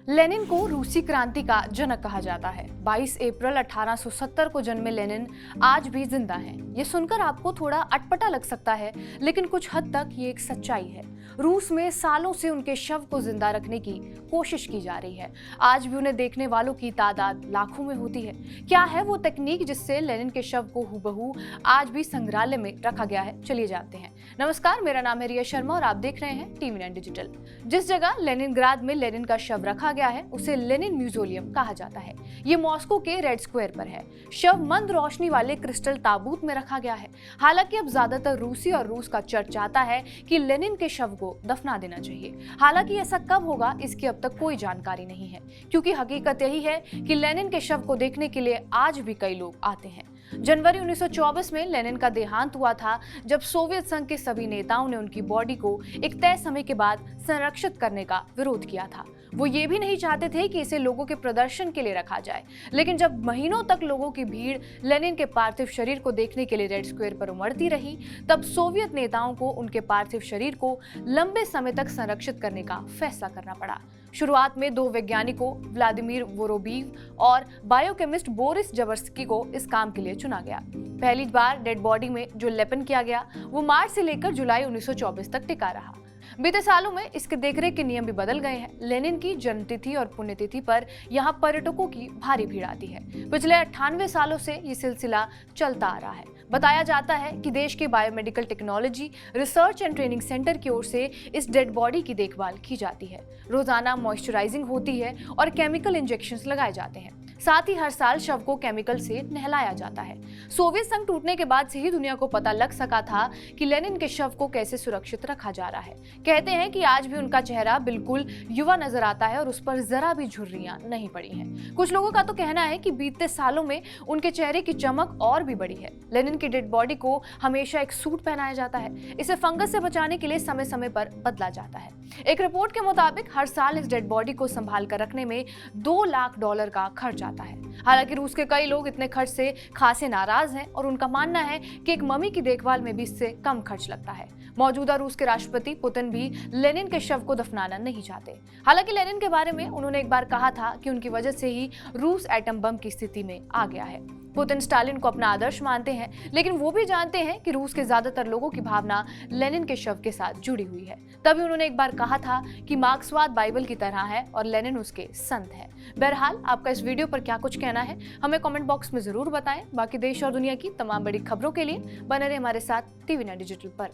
Lenin को रूसी क्रांति का जनक कहा जाता है। 22 अप्रैल 1870 को जन्मे लेनिन आज भी जिंदा हैं। ये सुनकर आपको थोड़ा अटपटा लग सकता है, लेकिन कुछ हद तक ये एक सच्चाई है। रूस में सालों से उनके शव को जिंदा रखने की कोशिश की जा रही है। आज भी उन्हें देखने वालों की तादाद लाखों में होती है। क्या है वो तकनीक जिससे लेनिन के शव को हूबहू आज भी संग्रहालय में रखा गया है? चलिए जानते हैं। नमस्कार, मेरा नाम है रिया शर्मा और आप देख रहे हैं TV9 डिजिटल। जिस जगह लेनिनग्राद में लेनिन का शव रखा गया है उसे लेनिन म्यूजियम कहा जाता है। ये मॉस्को के रेड स्क्वायर पर है। शव मंद रोशनी वाले क्रिस्टल ताबूत में रखा गया है। हालांकि अब ज्यादातर रूसी और रूस का चर्च चाहता है कि लेनिन के शव को दफना देना चाहिए। हालांकि ऐसा कब होगा इसकी अब तक कोई जानकारी नहीं है, क्योंकि हकीकत यही है कि लेनिन के शव को देखने के लिए आज भी कई लोग आते हैं। जनवरी 1924 में लेनिन का देहांत हुआ था, जब सोवियत संघ के सभी नेताओं ने उनकी बॉडी को एक तय समय के बाद संरक्षित करने का विरोध किया था। वो ये भी नहीं चाहते थे कि इसे लोगों के प्रदर्शन के लिए रखा जाए। लेकिन जब महीनों तक लोगों की भीड़ लेनिन के पार्थिव शरीर को देखने के लिए रेड स्क्वायर पर उमड़ती रही, तब सोवियत नेताओं को उनके पार्थिव शरीर को लंबे समय तक संरक्षित करने का फैसला करना पड़ा। शुरुआत में 2 वैज्ञानिकों व्लादिमीर वोरोबिव और बायोकेमिस्ट बोरिस जबर्स्की को इस काम के लिए चुना गया। पहली बार डेड बॉडी में जो लेपन किया गया वो मार्च से लेकर जुलाई 1924 तक टिका रहा। बीते सालों में इसके देखरेख के नियम भी बदल गए हैं। लेनिन की जन्मतिथि और पुण्यतिथि पर यहाँ पर्यटकों की भारी भीड़ आती है। पिछले 98 सालों से ये सिलसिला चलता आ रहा है। बताया जाता है कि देश के biomedical technology research and training centre की ओर से इस डेड बॉडी की देखभाल की जाती है। रोजाना मॉइस्चराइजिंग होती है और केमिकल इंजेक्शंस लगाए जाते हैं। साथ ही हर साल शव को केमिकल से नहलाया जाता है। सोवियत संघ टूटने के बाद से ही दुनिया को पता लग सका था कि लेनिन के शव को कैसे सुरक्षित रखा जा रहा है। कहते हैं कि आज भी उनका चेहरा बिल्कुल युवा नजर आता है और उस पर जरा भी झुर्रियां नहीं पड़ी हैं। कुछ लोगों का तो कहना है कि बीते सालों में उनके चेहरे की चमक और भी बढ़ी है। लेनिन की डेड बॉडी को हमेशा एक सूट पहनाया जाता है। इसे फंगस से बचाने के लिए समय समय पर बदला जाता है। एक रिपोर्ट के मुताबिक हर साल इस डेड बॉडी को संभाल कर रखने में $2 लाख का खर्च आता है। हालांकि रूस के कई लोग इतने खर्च से खासे नाराज हैं और उनका मानना है कि एक मम्मी की देखभाल में भी इससे कम खर्च लगता है। मौजूदा रूस के राष्ट्रपति पुतिन भी लेनिन के शव को दफनाना नहीं चाहते। हालांकि लेनिन के बारे में उन्होंने एक बार कहा था कि उनकी वजह से ही रूस एटम बम की स्थिति में आ गया है। पुतिन स्टालिन को अपना आदर्श मानते हैं, लेकिन वो भी जानते हैं कि रूस के ज्यादातर लोगों की भावना लेनिन के शव के साथ जुड़ी हुई है। तभी उन्होंने एक बार कहा था कि मार्क्सवाद बाइबल की तरह है और लेनिन उसके संत है। बहरहाल, आपका इस वीडियो पर क्या कुछ कहना है हमें कमेंट बॉक्स में जरूर बताएं। बाकी देश और दुनिया की तमाम बड़ी खबरों के लिए बने रहे हमारे साथ TV9 डिजिटल पर।